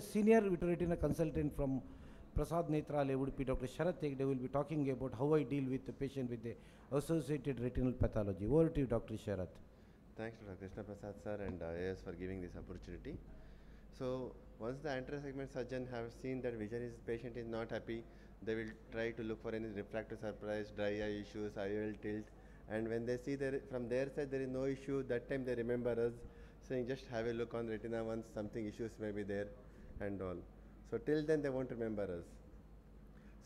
Senior retina consultant from Prasad Netralaya would be Dr. Sharat Hegde will be talking about how I deal with the patient with the associated retinal pathology. Over to you, Dr. Sharat. Thanks to Dr. Krishna Prasad sir and AIOC for giving this opportunity. So once the anterior segment surgeon have seen that patient is not happy, they will try to look for any refractive surprise, dry eye issues, IOL tilt, and when they see that from their side there is no issue, that time they remember us saying just have a look on retina once something issues may be there and all. So till then they won't remember us.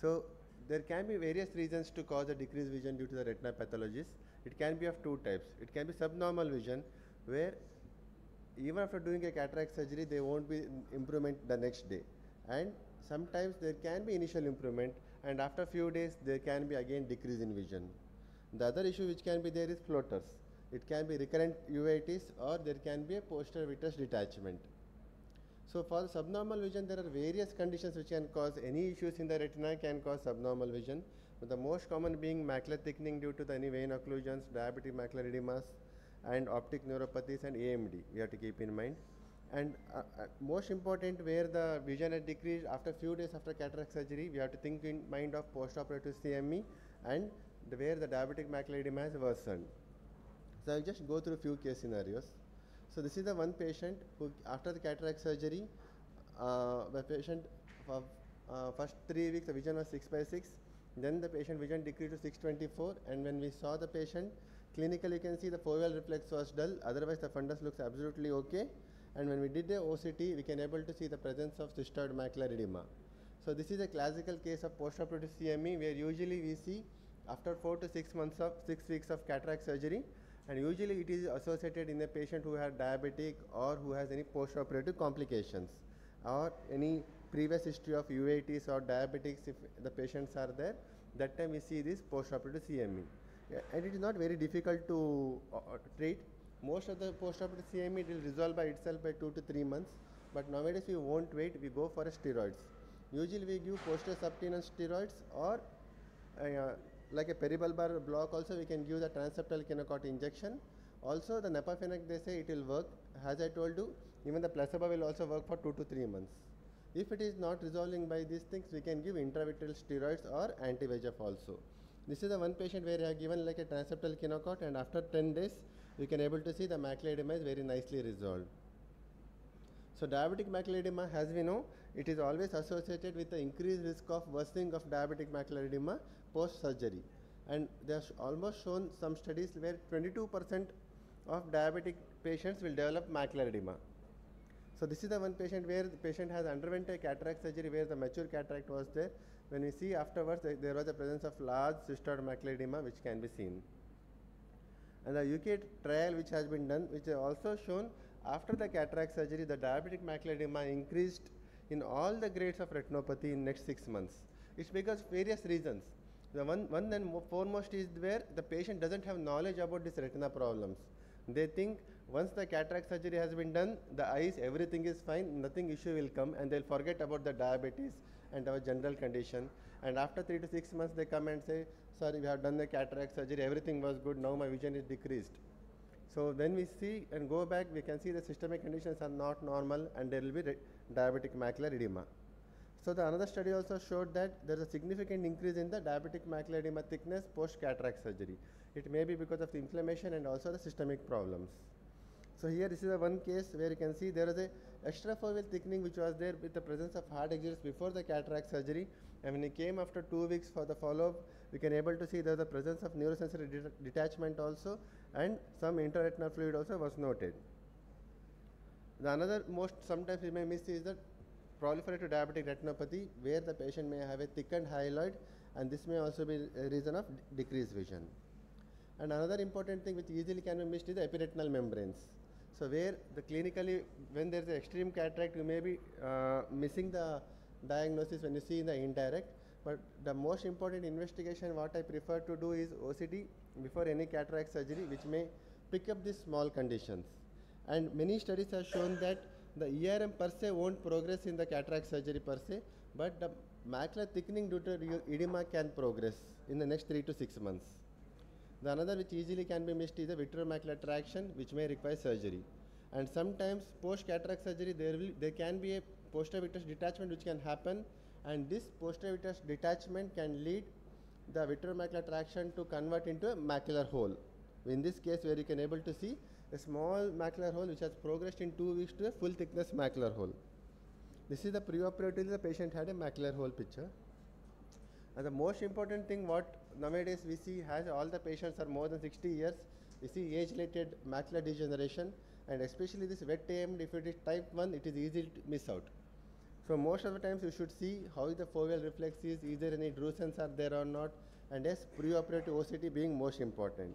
So there can be various reasons to cause a decreased vision due to the retina pathologies. It can be of two types. It can be subnormal vision, where even after doing a cataract surgery there won't be improvement the next day, and sometimes there can be initial improvement and after few days there can be again decrease in vision. The other issue which can be there is floaters. It can be recurrent uveitis or there can be a posterior vitreous detachment. So for subnormal vision, there are various conditions which can cause any issues in the retina can cause subnormal vision. But the most common being macular thickening due to the any vein occlusions, diabetic macular edemas, and optic neuropathies and AMD. We have to keep in mind. And most important, where the vision has decreased after few days after cataract surgery, we have to think in mind of postoperative CME and where the diabetic macular edema has worsened. So I'll just go through a few case scenarios. So this is the one patient who after the cataract surgery, the patient for first 3 weeks the vision was 6/6, then the patient vision decreased to 6/24, and when we saw the patient clinically you can see the foveal reflex was dull, otherwise the fundus looks absolutely okay, and when we did the OCT we can able to see the presence of cystoid macular edema. So this is a classical case of postoperative CME where usually we see after 4 to 6 months of 6 weeks of cataract surgery, and usually it is associated in a patient who has diabetic or who has any postoperative complications or any previous history of uveitis or diabetics. If the patients are there, that time we see this postoperative CME. And it is not very difficult to treat. Most of the postoperative CME will resolve by itself by 2 to 3 months, but nowadays we won't wait, we go for steroids. Usually we give posterior subtenon steroids or like a peribulbar block also we can give the transeptal kinocort injection. Also the nepafenec, they say it will work. As I told you, even the placebo will also work for 2 to 3 months. If it is not resolving by these things, we can give intravitreal steroids or anti-VEGF also. This is the one patient where I have given like a transeptal kinocort, and after 10 days we can able to see the macular edema is very nicely resolved. So diabetic macular edema, as we know, it is always associated with the increased risk of worsening of diabetic macular edema post surgery, and they have almost shown some studies where 22% of diabetic patients will develop macular edema. So this is the one patient where the patient has underwent a cataract surgery where the mature cataract was there. When we see afterwards, there was a presence of large cystoid macular edema which can be seen. And the UK trial which has been done, which has also shown after the cataract surgery, the diabetic macular edema increased in all the grades of retinopathy in next 6 months. It's because various reasons. The one and foremost is where the patient doesn't have knowledge about these retina problems. They think once the cataract surgery has been done, the eyes, everything is fine, nothing issue will come, and they'll forget about the diabetes and our general condition. And after 3 to 6 months, they come and say, sorry, we have done the cataract surgery, everything was good, now my vision is decreased. So when we see and go back, we can see the systemic conditions are not normal and there will be diabetic macular edema. So the another study also showed that there is a significant increase in the diabetic macular edema thickness post cataract surgery. It may be because of the inflammation and also the systemic problems. So here this is a one case where you can see there is a extrafoveal thickening which was there with the presence of hard exudates before the cataract surgery, and when he came after 2 weeks for the follow-up, we can able to see there is the presence of neurosensory detachment also, and some intraretinal fluid also was noted. The another most sometimes we may miss is the proliferative diabetic retinopathy, where the patient may have a thickened hyaloid, and this may also be a reason of decreased vision. And another important thing which easily can be missed is the epiretinal membranes. So where the clinically, when there is an extreme cataract, you may be missing the diagnosis when you see in the indirect. But the most important investigation what I prefer to do is OCT before any cataract surgery, which may pick up these small conditions. And many studies have shown that the ERM per se won't progress in the cataract surgery per se, but the macular thickening due to edema can progress in the next 3 to 6 months. The another which easily can be missed is the vitreomacular traction, which may require surgery. And sometimes post cataract surgery there can be a posterior vitreous detachment which can happen, and this posterior vitreous detachment can lead the vitreomacular traction to convert into a macular hole. In this case, where you can able to see a small macular hole which has progressed in 2 weeks to a full thickness macular hole. This is the preoperatively the patient had a macular hole picture. And the most important thing what nowadays we see has all the patients are more than 60 years, we see age-related macular degeneration, and especially this wet AMD, if it is type 1, it is easy to miss out. So most of the times you should see how the foveal reflex is, either any drusen's are there or not, and yes, preoperative OCT being most important.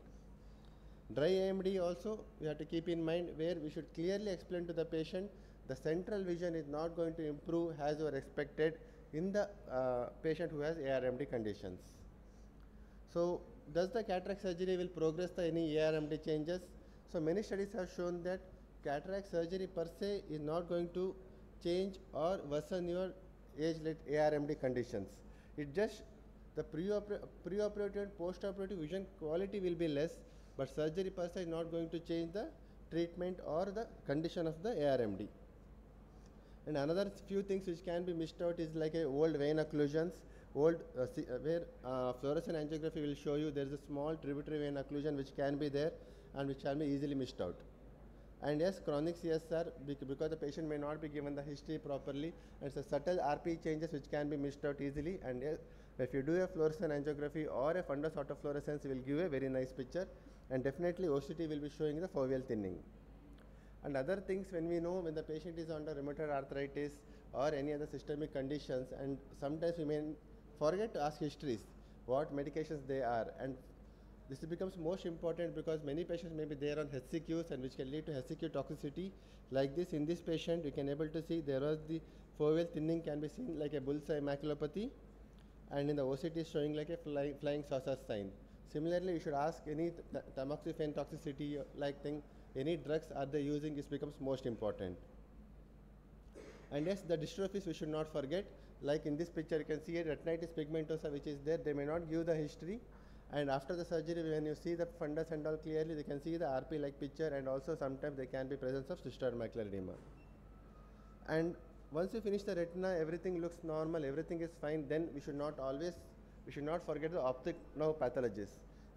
Dry AMD also we have to keep in mind, where we should clearly explain to the patient the central vision is not going to improve as you are expected in the patient who has ARMD conditions. So does the cataract surgery will progress the any ARMD changes? So many studies have shown that cataract surgery per se is not going to change or worsen your age-led ARMD conditions. It just the preoperative and postoperative vision quality will be less, but surgery per se is not going to change the treatment or the condition of the ARMD. And another few things which can be missed out is like a old vein occlusions, where fluorescent angiography will show you there is a small tributary vein occlusion which can be there and which can be easily missed out. And yes, chronic CSR, because the patient may not be given the history properly, and so subtle RP changes which can be missed out easily. And yes, if you do a fluorescent angiography or a fundus autofluorescence, it will give a very nice picture, and definitely OCT will be showing the foveal thinning. And other things, when we know when the patient is under rheumatoid arthritis or any other systemic conditions, and sometimes we may forget to ask histories, what medications they are, and this becomes most important because many patients may be there on HCQs and which can lead to HCQ toxicity. Like this, in this patient, you can able to see there was the foveal thinning can be seen like a bullseye maculopathy, and in the OCT is showing like a flying saucer sign. Similarly, you should ask any tamoxifen toxicity like thing, any drugs are they using, this becomes most important. And yes, the dystrophies we should not forget, like in this picture you can see a retinitis pigmentosa which is there, they may not give the history, and after the surgery when you see the fundus and all clearly, they can see the RP like picture, and also sometimes there can be presence of cystoid macular edema. And once you finish the retina, everything looks normal, everything is fine, then we should not forget the optic nerve pathologies,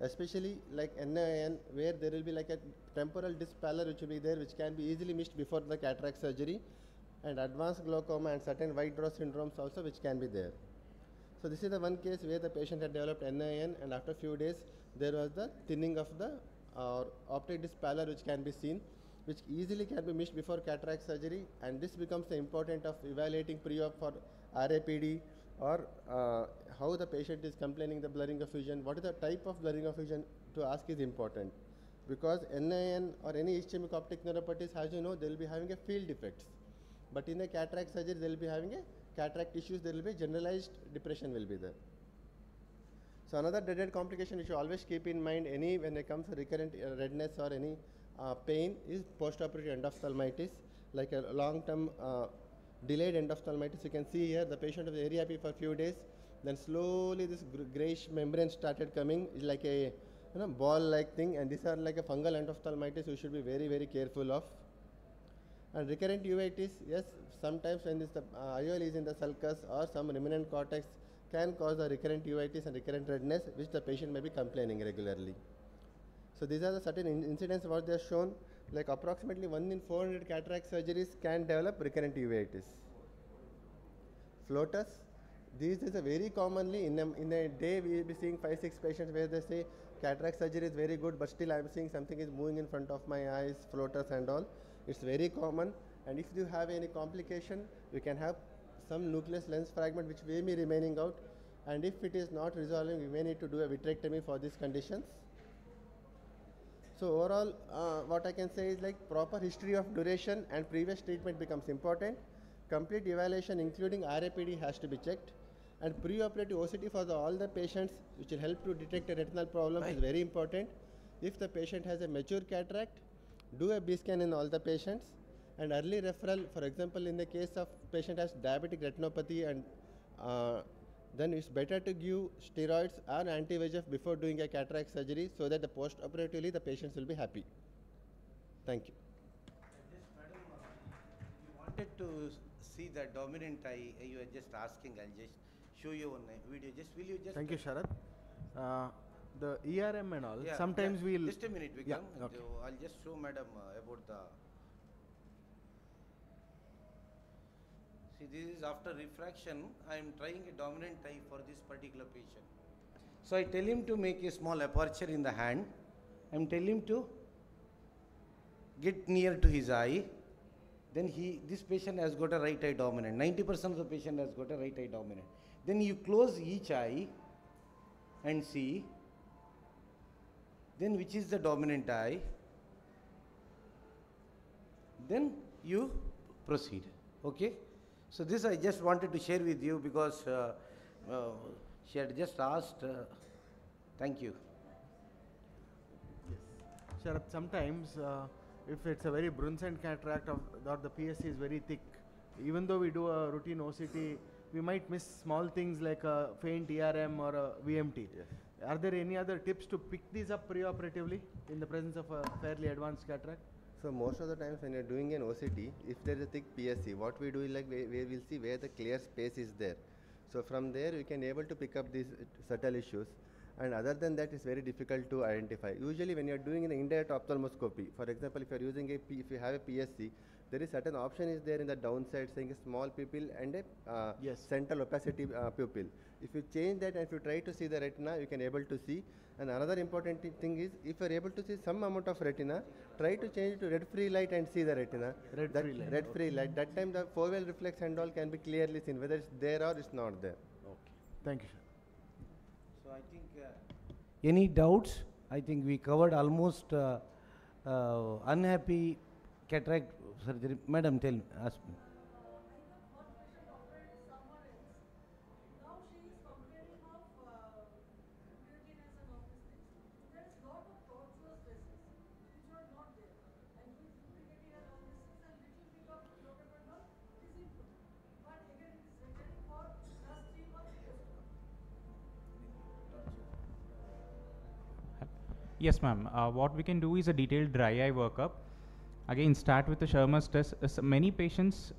especially like NIN, where there will be like a temporal disc pallor which will be there, which can be easily missed before the cataract surgery, and advanced glaucoma and certain white draw syndromes also which can be there. So this is the one case where the patient had developed NIN, and after few days there was the thinning of the optic disc pallor which can be seen, which easily can be missed before cataract surgery, and this becomes the important of evaluating pre-op for RAPD, or how the patient is complaining the blurring of vision, what is the type of blurring of vision to ask is important, because NIN or any ischemic optic neuropathies, as you know, they will be having a field defects, but in the cataract surgery they will be having a cataract issues, there will be generalized depression will be there. So another dreaded complication which you always keep in mind when it comes to recurrent redness or any pain is postoperative endophthalmitis, like a long-term delayed endophthalmitis. You can see here the patient was very happy for a few days, then slowly this grayish membrane started coming, it's like a ball-like thing, and these are like a fungal endophthalmitis you should be very, very careful of. And recurrent uveitis, yes, sometimes when this IOL is in the sulcus or some remnant cortex can cause the recurrent uveitis and recurrent redness, which the patient may be complaining regularly. So these are the certain incidents what they are shown, like approximately 1 in 400 cataract surgeries can develop recurrent uveitis. Floaters, these is a very commonly in a day we will be seeing 5-6 patients where they say cataract surgery is very good, but still I am seeing something is moving in front of my eyes, floaters and all. It's very common, and if you have any complication, you can have some nucleus lens fragment which may be remaining out, and if it is not resolving, we may need to do a vitrectomy for these conditions. So overall, what I can say is like proper history of duration and previous treatment becomes important. Complete evaluation including RAPD has to be checked, and preoperative OCT for all the patients which will help to detect a retinal problem is very important. If the patient has a mature cataract, do a B-scan in all the patients, and early referral, for example, in the case of patient has diabetic retinopathy, and then it's better to give steroids or anti-VEGF before doing a cataract surgery, so that the post-operatively the patients will be happy. Thank you. Just, madam, you wanted to see the dominant eye, you are just asking, I'll just show you one video. Just will you just... Thank you, Sharat. The ERM and all, Yeah, sometimes yeah. we'll... Just a minute, Vikram. Yeah, okay. So I'll just show madam about the... See, this is after refraction. I am trying a dominant eye for this particular patient. So I tell him to make a small aperture in the hand. I am telling him to get near to his eye. Then this patient has got a right eye dominant. 90% of the patient has got a right eye dominant. Then you close each eye and see. Then which is the dominant eye. Then you proceed. Okay. So this I just wanted to share with you because she had just asked. Thank you. Yes. Sharat, sometimes if it's a very Brunson cataract or the PSC is very thick, even though we do a routine OCT, we might miss small things like a faint ERM or a VMT. Yes. Are there any other tips to pick these up preoperatively in the presence of a fairly advanced cataract? So most of the times when you're doing an OCT, if there is a thick PSC, what we do is like we will see where the clear space is there. So from there we can able to pick up these subtle issues. And other than that, it's very difficult to identify. Usually when you're doing an indirect ophthalmoscopy, for example, if you're using if you have a PSC, there is certain option is there in the downside saying a small pupil and a central opacity pupil. If you change that and if you try to see the retina, you can able to see. And another important thing is, if you are able to see some amount of retina, try to change it to red-free light and see the retina. Red-free light. That time the foveal reflex and all can be clearly seen, whether it's there or it's not there. Okay. Thank you, sir. So I think any doubts? I think we covered almost unhappy cataract surgery. Madam, ask me. Yes, ma'am. What we can do is a detailed dry eye workup. Again, start with the Schirmer's test. Many patients,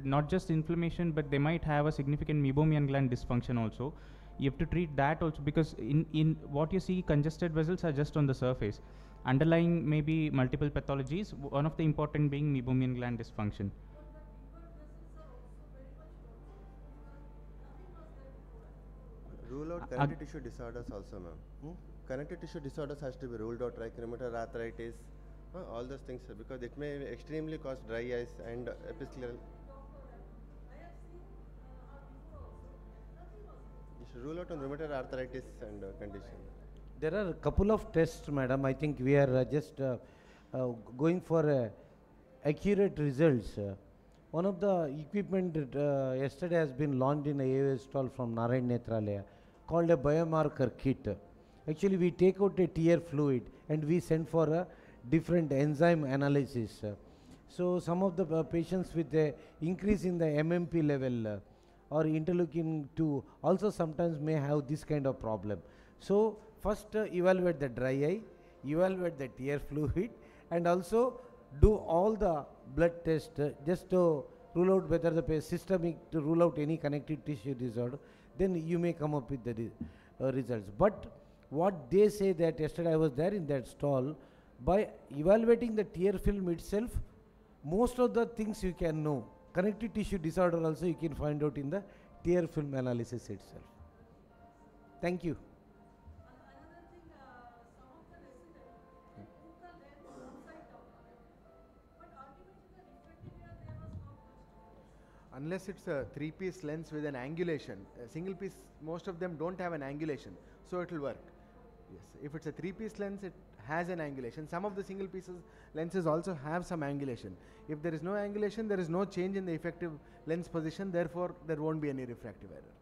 not just inflammation, but they might have a significant meibomian gland dysfunction also. You have to treat that also because in what you see, congested vessels are just on the surface. Underlying maybe multiple pathologies, one of the important being meibomian gland dysfunction. Rule out connective tissue disorders also, ma'am. Connective tissue disorders has to be ruled out, like rheumatoid arthritis, all those things, because it may extremely cause dry eyes and episcleral. You should rule out on rheumatoid arthritis and condition. There are a couple of tests, madam. I think we are just going for accurate results. One of the equipment yesterday has been launched in a AIOC stall from Narayan Netralaya called a biomarker kit. Actually, we take out a tear fluid and we send for a different enzyme analysis. So some of the patients with a increase in the MMP level or interleukin-2 also sometimes may have this kind of problem. So first evaluate the dry eye, evaluate the tear fluid, and also do all the blood tests just to rule out whether the systemic, to rule out any connective tissue disorder. Then you may come up with the results. But what they say that yesterday I was there in that stall, by evaluating the tear film itself, most of the things you can know. Connective tissue disorder also you can find out in the tear film analysis itself. Thank you. Another thing, some of the residents put the lens upside down, but ultimately the refractive error there was not much. Unless it's a 3-piece lens with an angulation, a single piece, most of them don't have an angulation, so it will work. Yes, if it's a 3-piece lens, it has an angulation. Some of the single pieces lenses also have some angulation. If there is no angulation, there is no change in the effective lens position, therefore there won't be any refractive error.